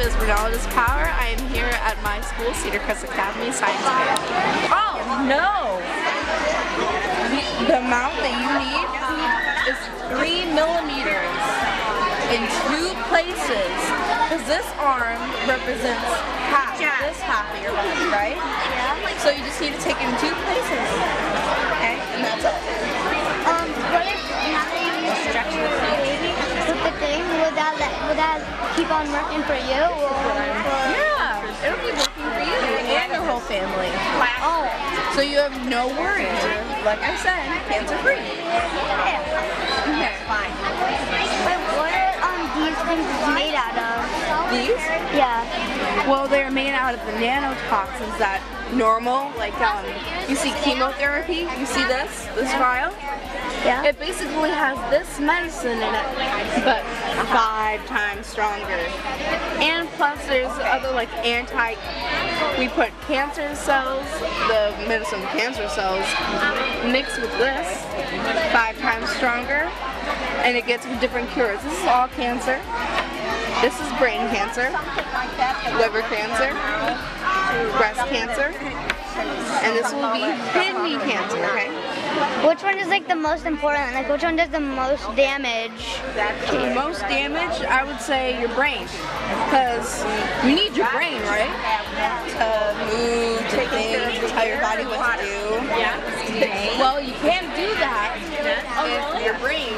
is Ronaldo's Power. I am here at my school, Cedar Crest Academy Science Fair. Oh, no! The amount that you need is 3 millimeters in 2 places. Because this arm represents this half of your body, right? Yeah. So you just need to take it in 2 places. Okay? And that's it. What if now that you use stretch with the thing, would that keep on working for you? Yeah, it'll be working for you and your whole family. Oh. So you have no worries. Like I said, cancer free. Yeah. Okay. Fine. Wait, what are these things made out of? These? Yeah. Well, they're made out of the nanotoxins that normal, like you see chemotherapy, you see this vial? Yeah. It basically has this medicine in it, but 5 times stronger. And plus there's other like we put cancer cells, the medicine of cancer cells, mixed with this, 5 times stronger, and it gets different cures. This is all cancer. This is brain cancer, liver cancer, breast cancer, and this will be kidney cancer, okay? Which one is like the most important? Like which one does the most damage? The most damage, I would say your brain, because you need your brain, right? To move, to think, to tell your body what to do. Well, you can't do that if your brain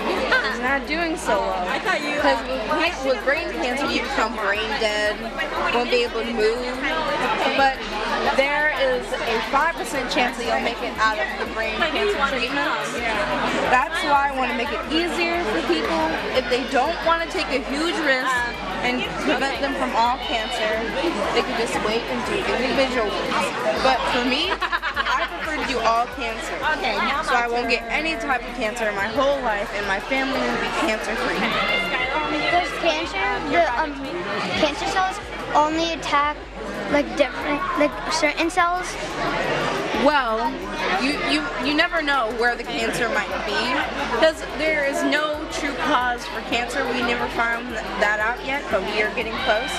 is not doing so well. Because with brain cancer, you become brain dead, won't be able to move. But there is a 5% chance that you'll make it out of the brain cancer treatments. That's why I want to make it easier for people if they don't want to take a huge risk and prevent them from all cancer. They can just wait and do individual ones. But for me, I prefer to do all cancer. So I won't get any type of cancer in my whole life, and my family will be cancer free. Does cancer cells only attack like certain cells? Well, you never know where the cancer might be, because there is no true cause for cancer. We never found that out yet, but we are getting close.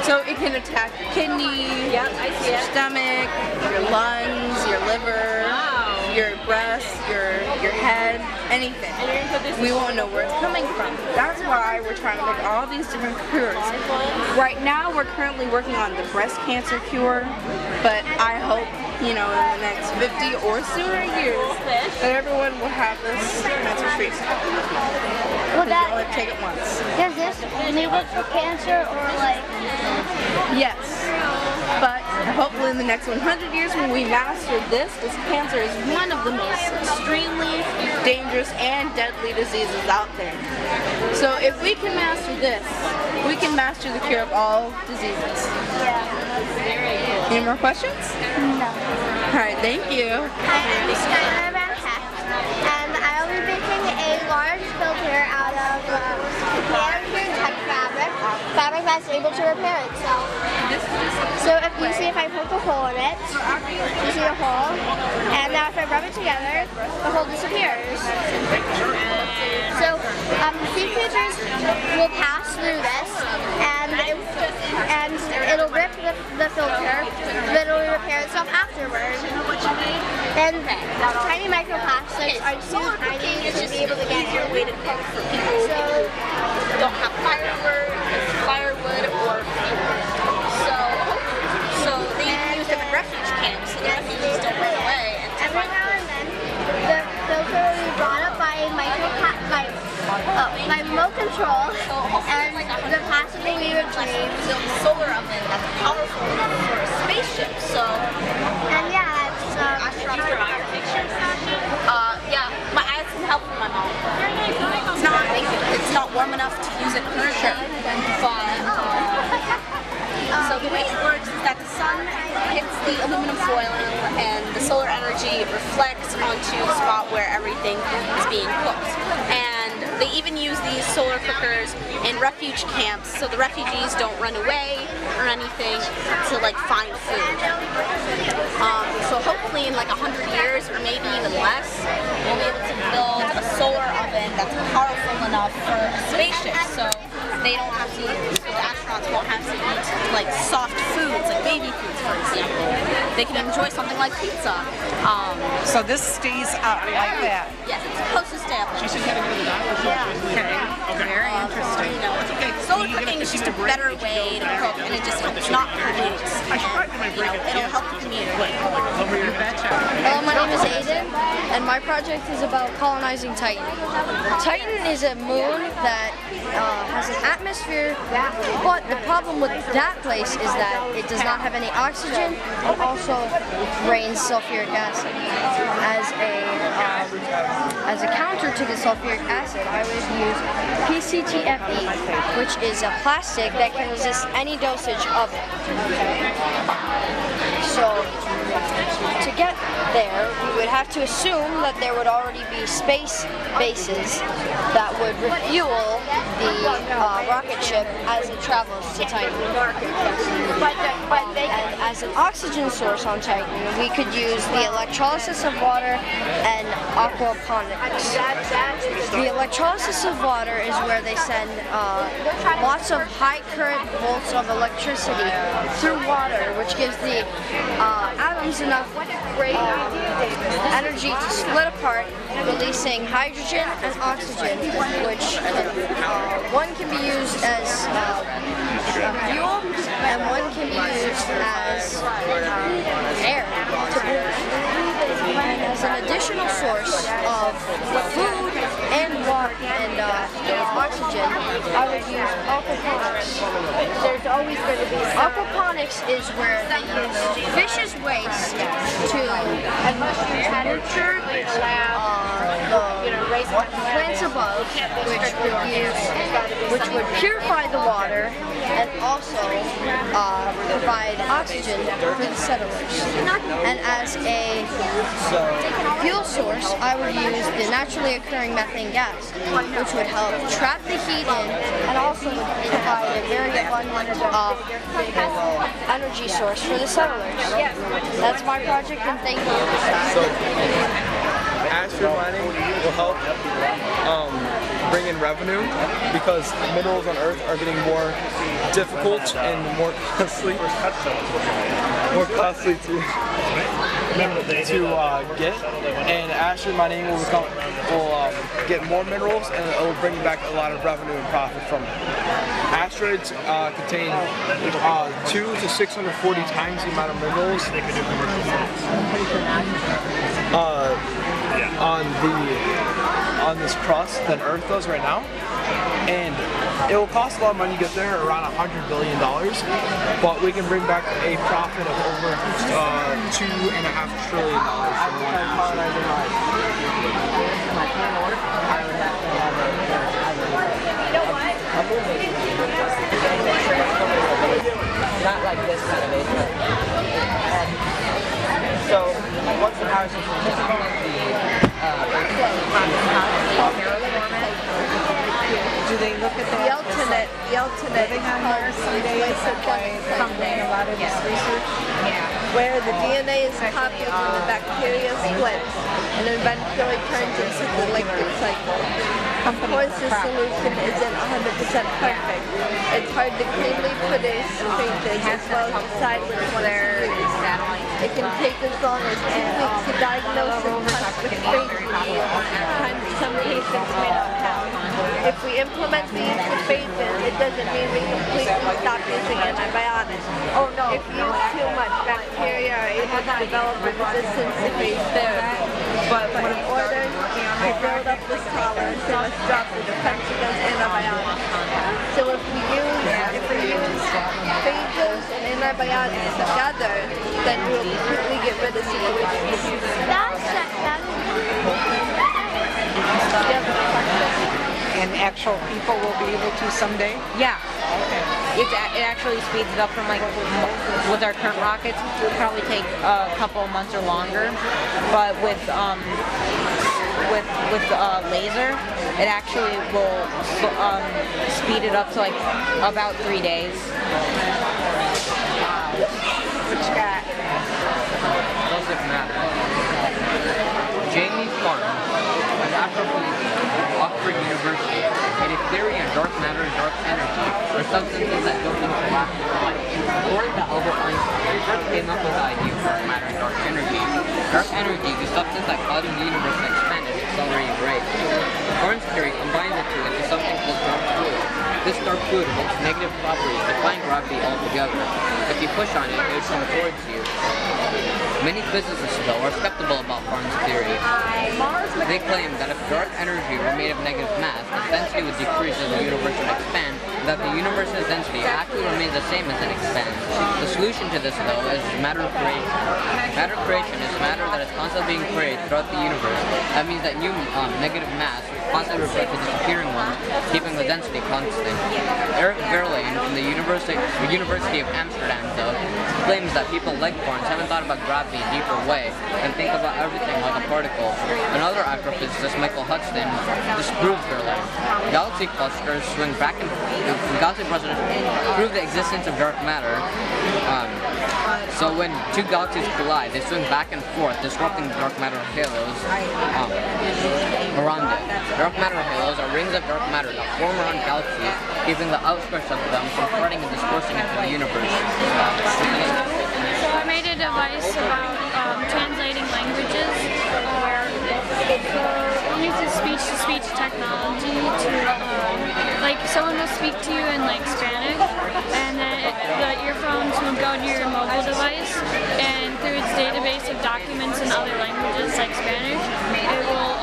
So it can attack your kidney, your stomach, your lungs, your liver, your breast, your head, anything. We won't know where it's coming from. That's why we're trying to make all these different cures. Right now, we're currently working on the breast cancer cure, but I hope, in the next 50 or sooner years, that everyone will have this cancer treatment. Well, you only take it once. Does this only work for cancer or like? Yes, but hopefully in the next 100 years when we master this, because cancer is one of the most extremely dangerous and deadly diseases out there. So if we can master this, we can master the cure of all diseases. Yeah. Any more questions? No. Alright, thank you. Hi, I'm Skylar and I will be making a large filter out of very tight fabric that's able to repair itself. So if you see, if I poke a hole in it, you see a hole, and now if I rub it together, the hole disappears. So sea creatures will pass through this, and it'll rip the filter, but it'll repair itself afterward. Then tiny microplastics are too tiny to be able to get in. So Don't have firewood or fuel. So they use them in refuge camps, so the refugees don't run away. Every now and then, the filter will be brought up by remote control, and the plastic will be retrieved. So the solar oven that's powerful enough for a spaceship. So And yeah, it's astronauts are fire fiction. Yeah, I had some help from my mom. It's not warm enough to use it currently, but so the way it works is that the sun hits the aluminum foil and the solar energy reflects onto the spot where everything is being cooked. And they even use these solar cookers in refuge camps so the refugees don't run away or anything to find food. So hopefully in 100 years or maybe even less, we'll be able to build a solar oven that's powerful enough for a spaceship. So they don't have to use, the astronauts won't have to eat like soft foods, like baby foods, for example. They can enjoy something like pizza. So this stays up like that. Yes, it's supposed to stay up. Okay. Very interesting. You know, solar cooking is just a better way to cook, and it just helps not pollute. And, you know, it'll help the community. Hello, my name is Aiden, and my project is about colonizing Titan. Titan is a moon that has an atmosphere, but the problem with that place is that it does not have any oxygen. It also rains sulfuric acid. As a counter to the sulfuric acid, I would use PCTFE, which is a plastic that can resist any dosage of it. So, to get there, we would have to assume that there would already be space bases that would refuel the rocket ship as it travels to Titan. And as an oxygen source on Titan, we could use the electrolysis of water and aquaponics. The electrolysis of water is where they send lots of high current volts of electricity through water, which gives the atoms enough energy to split apart, releasing hydrogen and oxygen, which one can be used as fuel and one can be used as air to breathe. And as an additional source of food and water and oxygen, I would use aquaponics. There's always going to be aquaponics is where they use fish's waste to nurture the plants above, which would purify the water and also provide oxygen for the settlers. And as a fuel source, I would use the naturally occurring methane gas, which would help trap the heat in and also would provide a very abundant energy source for the settlers. That's my project, and thank you. So, asteroid mining will help bring in revenue because minerals on Earth are getting more difficult and more costly to get, and asteroid mining will get more minerals, and it will bring back a lot of revenue and profit from it. Asteroids contain 200 to 640 times the amount of minerals on this crust than Earth does right now, and it will cost a lot of money to get there, around $100 billion, but we can bring back a profit of over $2.5 trillion from one asteroid. Not like this kind of age. So, once the power system is Do they look at The alternate living on Mars someday a lot of this research? where the DNA is copied and the bacteria splits and eventually turns into the liquid cycle. Of course, this solution isn't 100% perfect. It's hard to cleanly produce phages as well as decide which ones to use. It can take as long as 2 weeks to diagnose and test with phages, and some patients may not have. If we implement these with phages, it doesn't mean we completely stop using antibiotics. If used too much, bacteria are able to develop a resistance to phage therapy. But in order to build up this tolerance, they must drop the defense against antibiotics. So if we use phages and antibiotics together, then we'll completely get rid of situations. And actual people will be able to someday? Yeah. It actually speeds it up from like with our current rockets. It would probably take a couple of months or longer, but with laser, it actually will speed it up to like about 3 days. What you got? Jamie Farm, an Afro Stanford University made a theory on dark matter and dark energy, or substances that don't interact with light. According to Albert Einstein, he first came up with the idea of dark matter and dark energy. Dark energy is a substance that causes the universe to expand at accelerating rates. Korn's theory combines the two into something called dark fluid. This dark fluid evokes negative properties, defying gravity altogether. If you push on it, it would come towards you. Many physicists, though, are skeptical about Korn's theory. They claim that if dark energy were made of negative mass, its density would decrease as the universe would expand, and that the universe's density actually remains the same as it expands. The solution to this, though, is matter creation. Matter creation is matter that is constantly being created throughout the universe. That means that new negative mass constantly reflects the disappearing one, keeping the density constant. Eric Verlaine from the University of Amsterdam, though, claims that people like Korn haven't thought about gravity in a deeper way and think about everything like a particle. Another astrophysicist, Michael Hudson, disproves Verlaine. Galaxy clusters swing back and galaxy clusters prove the existence of dark matter. So when two galaxies collide, they swing back and forth, disrupting the dark matter halos around it. Dark matter halos are rings of dark matter that form around galaxies, keeping the outskirts of them from spreading and dispersing into the universe. So I made a device about translating languages, where we use speech-to-speech technology to, like, someone will speak to you in like Spanish, and then the earphones will go to your mobile device, and through its database of documents in other languages like Spanish, it will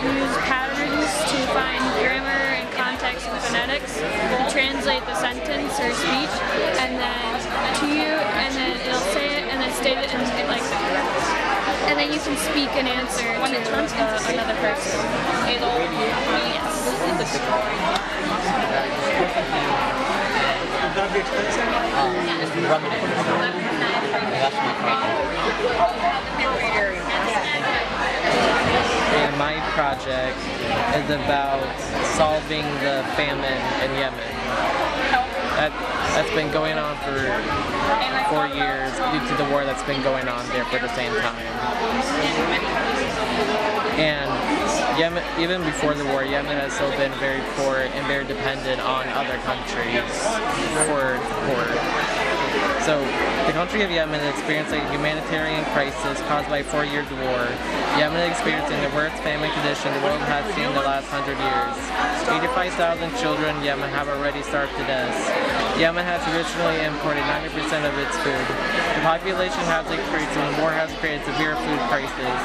use patterns to find grammar and context and phonetics, to translate the sentence or speech, and then to you, and then it'll say it and then state it in like, and then you can speak and answer when it turns to another person. Yes. And my project is about solving the famine in Yemen. That's been going on for 4 years due to the war that's been going on there for the same time. And Yemen, even before the war, Yemen has still been very poor and very dependent on other countries for support. So the country of Yemen is experiencing a humanitarian crisis caused by 4 years of war. Yemen is experiencing the worst famine condition the world has seen in the last 100 years. 85,000 children in Yemen have already starved to death. Yemen has traditionally imported 90% of its food. The population has increased and the war has created severe food crisis.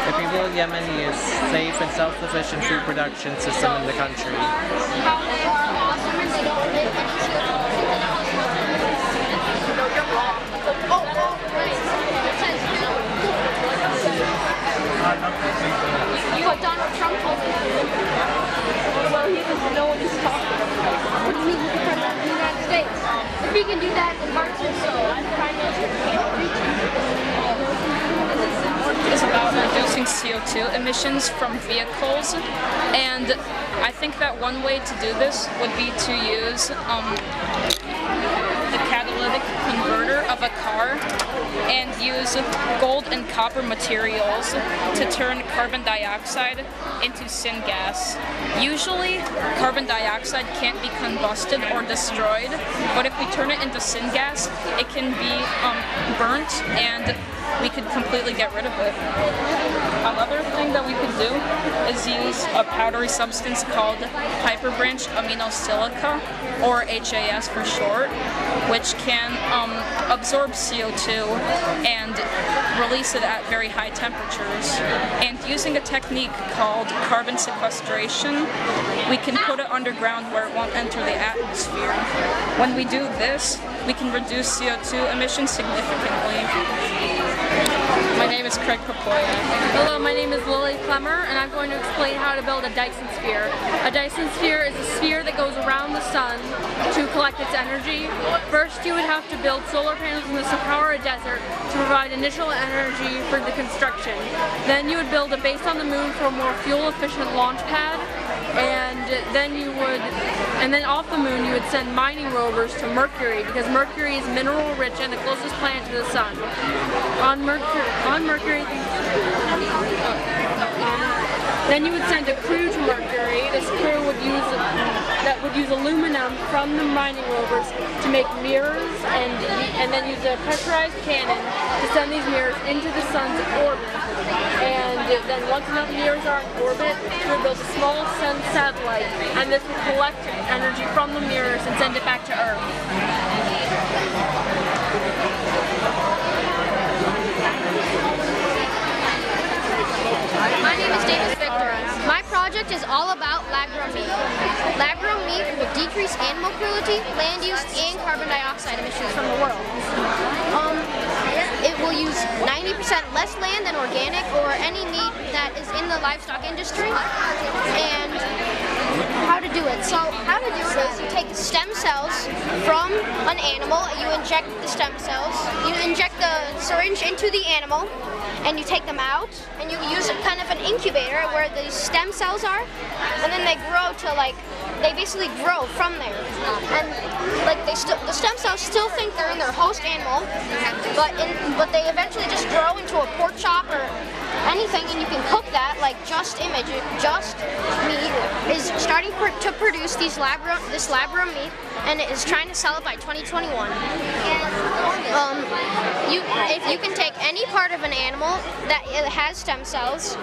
The people of Yemen need a safe and self-sufficient food production system in the country. What Donald Trump told me. Well, he doesn't know what he's talking about. What do you mean he's the president of the United States? If he can do that, then Mark says so. I'm the prime minister. Is about reducing CO2 emissions from vehicles, and I think that one way to do this would be to use the catalytic converter of a car and use gold and copper materials to turn carbon dioxide into syngas. Usually, carbon dioxide can't be combusted or destroyed, but if we turn it into syngas, it can be burnt and we could completely get rid of it. Another thing that we could do is use a powdery substance called hyperbranch aminosilica, or HAS for short, which can absorb CO2 and release it at very high temperatures. And using a technique called carbon sequestration, we can put it underground where it won't enter the atmosphere. When we do this, we can reduce CO2 emissions significantly. My name is Craig Papoya. Hello, my name is Lily Clemmer, and I'm going to explain how to build a Dyson sphere. A Dyson sphere is a sphere that goes around the sun to collect its energy. First, you would have to build solar panels in the Sahara Desert to provide initial energy for the construction. Then you would build a base on the moon for a more fuel-efficient launch pad. And then off the moon you would send mining rovers to Mercury, because Mercury is mineral rich and the closest planet to the sun. On Mercury Then you would send a crew to Mercury. This crew would use aluminum from the mining rovers to make mirrors, and then use a pressurized cannon to send these mirrors into the sun's orbit. And then once enough mirrors are in orbit, we would build a small sun satellite, and this would collect energy from the mirrors and send it back to Earth. My name is Davis Victor. My project is all about lab-grown meat. Lab-grown meat will decrease animal cruelty, land use, and carbon dioxide emissions from the world. It will use 90% less land than organic or any meat that is in the livestock industry. And how to do it. So how to do it is you take stem cells from an animal, you inject the stem cells, you inject the syringe into the animal, and you take them out, and you use kind of an incubator where the stem cells are, and then they grow to they basically grow from there. And the stem cells still think they're in their host animal, but they eventually just grow into a pork chop or anything, and you can cook that Just Meat is starting to produce this lab-grown meat, and it is trying to sell it by 2021. If you can take any part of an animal that has stem cells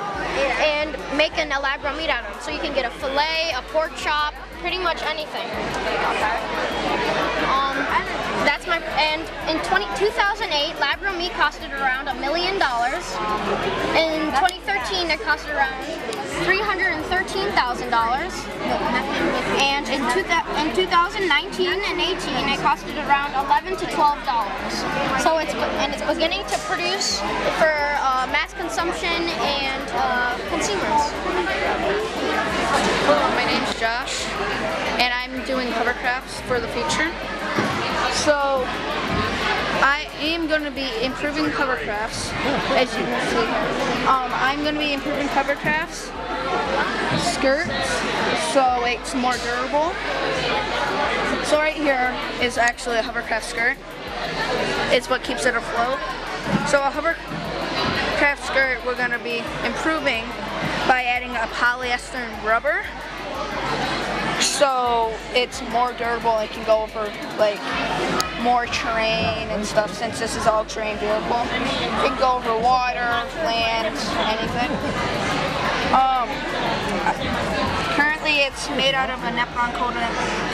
and make a lab-grown meat out of it. So you can get a fillet, a pork chop, pretty much anything. And in 2008, lab-grown meat costed around $1 million. In 2013, it costed around $313,000. And in 2019 and 18, it costed around $11 to $12. So it's beginning to produce for mass consumption and consumers. Hello, my name's Josh, and I'm doing hovercrafts for the feature. So I am going to be improving hovercrafts, as you can see. I'm going to be improving hovercrafts, skirts, so it's more durable. So right here is actually a hovercraft skirt. It's what keeps it afloat. So a hovercraft skirt we're going to be improving by adding a polyester rubber. So it's more durable. It can go over more terrain and stuff, since this is all terrain vehicle. It can go over water, land, anything. Currently it's made out of a Nepron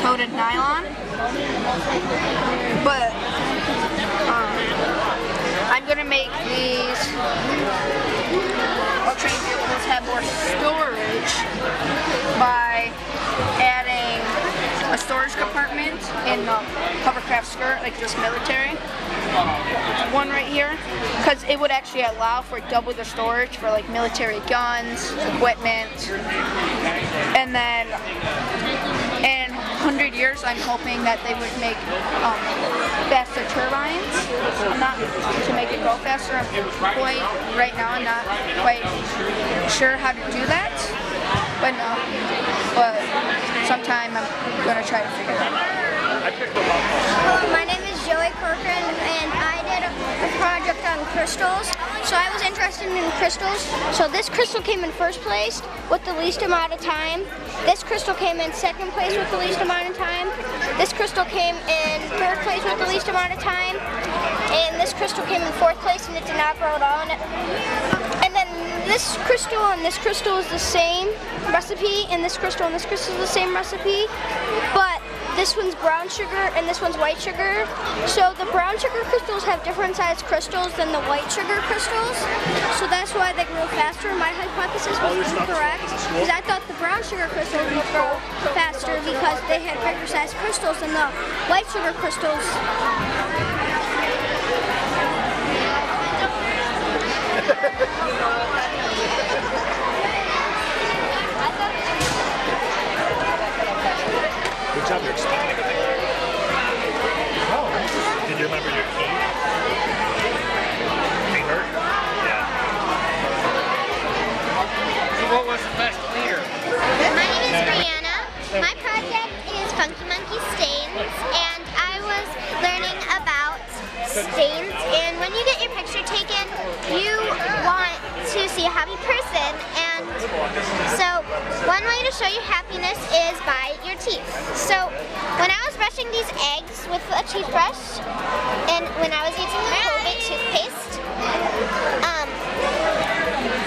coated nylon, but I'm gonna make these terrain vehicles have more storage by adding a storage compartment in the hovercraft skirt, like this military one right here, because it would actually allow for double the storage for military guns, equipment, and then in 100 years I'm hoping that they would make faster turbines. Not to make it go faster. Right now I'm not quite sure how to do that, but sometime I'm going to try to figure it out. My name is Joey Corcoran, and I did a project on crystals. So I was interested in crystals. So this crystal came in first place with the least amount of time. This crystal came in second place with the least amount of time. This crystal came in third place with the least amount of time. And this crystal came in fourth place, and it did not grow at all. And then this crystal and this crystal is the same recipe, and this crystal and this crystal is the same recipe, but this one's brown sugar and this one's white sugar. So the brown sugar crystals have different sized crystals than the white sugar crystals. So that's why they grow faster. My hypothesis was incorrect, because I thought the brown sugar crystals would grow faster because they had bigger sized crystals than the white sugar crystals. Good job, you're explaining everything. Oh, did you remember your key? They hurt? Yeah. What was the best leader? My name is Brianna. My project is Funky Monkey Stains, and I was learning about stains. And when you get your picture taken, you want to see a happy person, and And so one way to show your happiness is by your teeth. So when I was brushing these eggs with a toothbrush, and when I was using the Colgate toothpaste,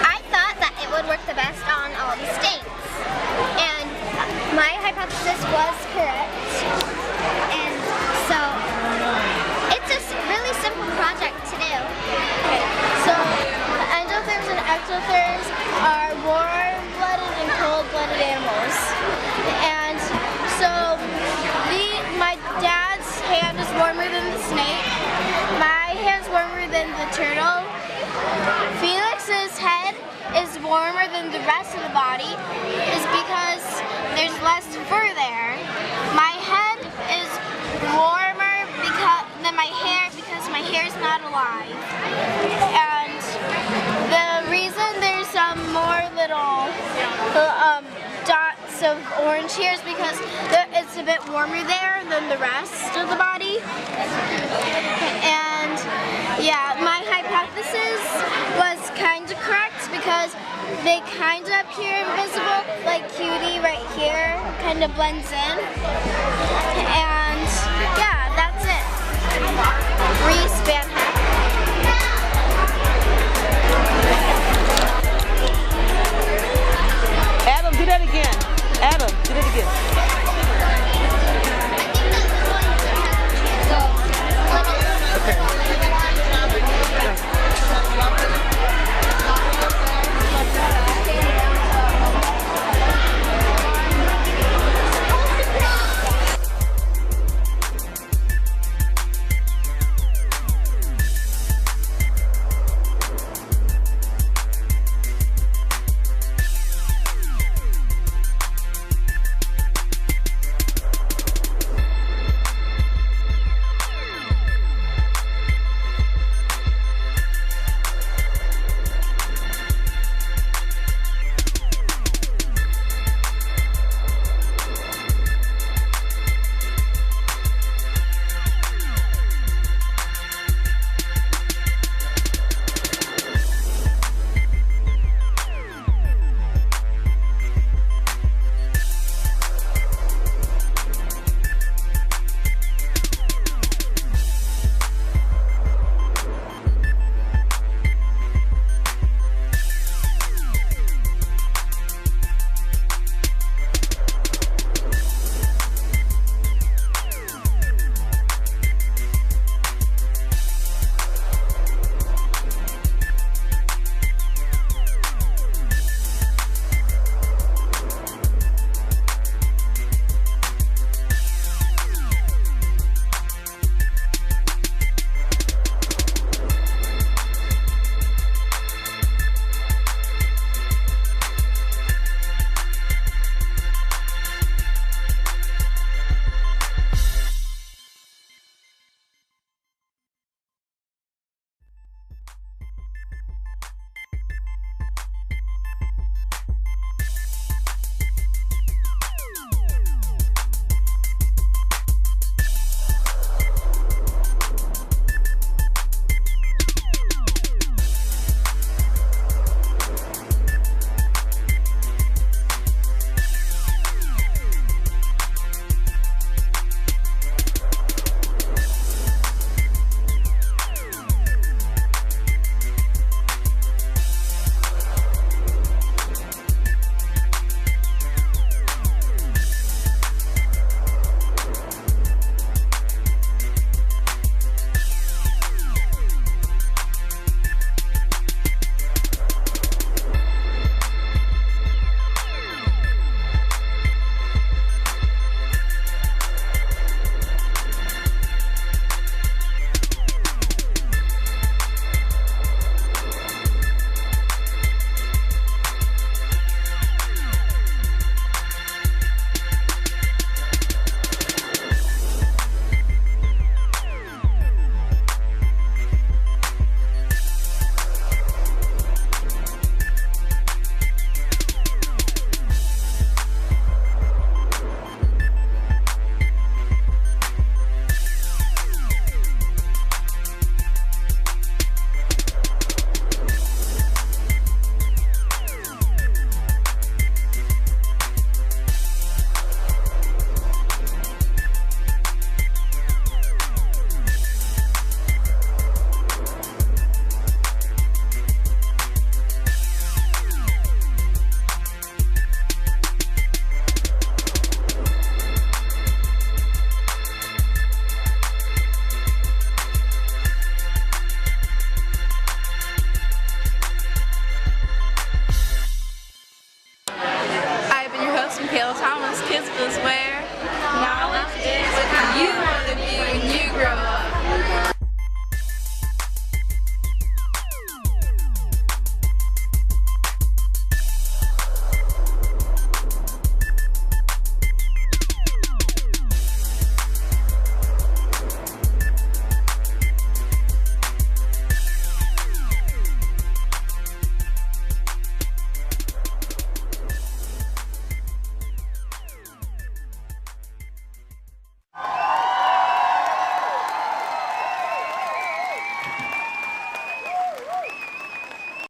I thought that it would work the best on all the stains. And my hypothesis was correct. And so it's a really simple project to do. So the endotherms and ectotherms are warm-blooded and cold-blooded animals. And so my dad's hand is warmer than the snake. My hand's warmer than the turtle. Felix's head is warmer than the rest of the body is because there's less fur there. My head is warmer than my hair because my hair is not alive. And the reason there's some more little dots of orange here is because it's a bit warmer there than the rest of the body. And yeah, my hypothesis was kind of correct because they kind of appear invisible, like Cutie right here, kind of blends in. And yeah, that's it.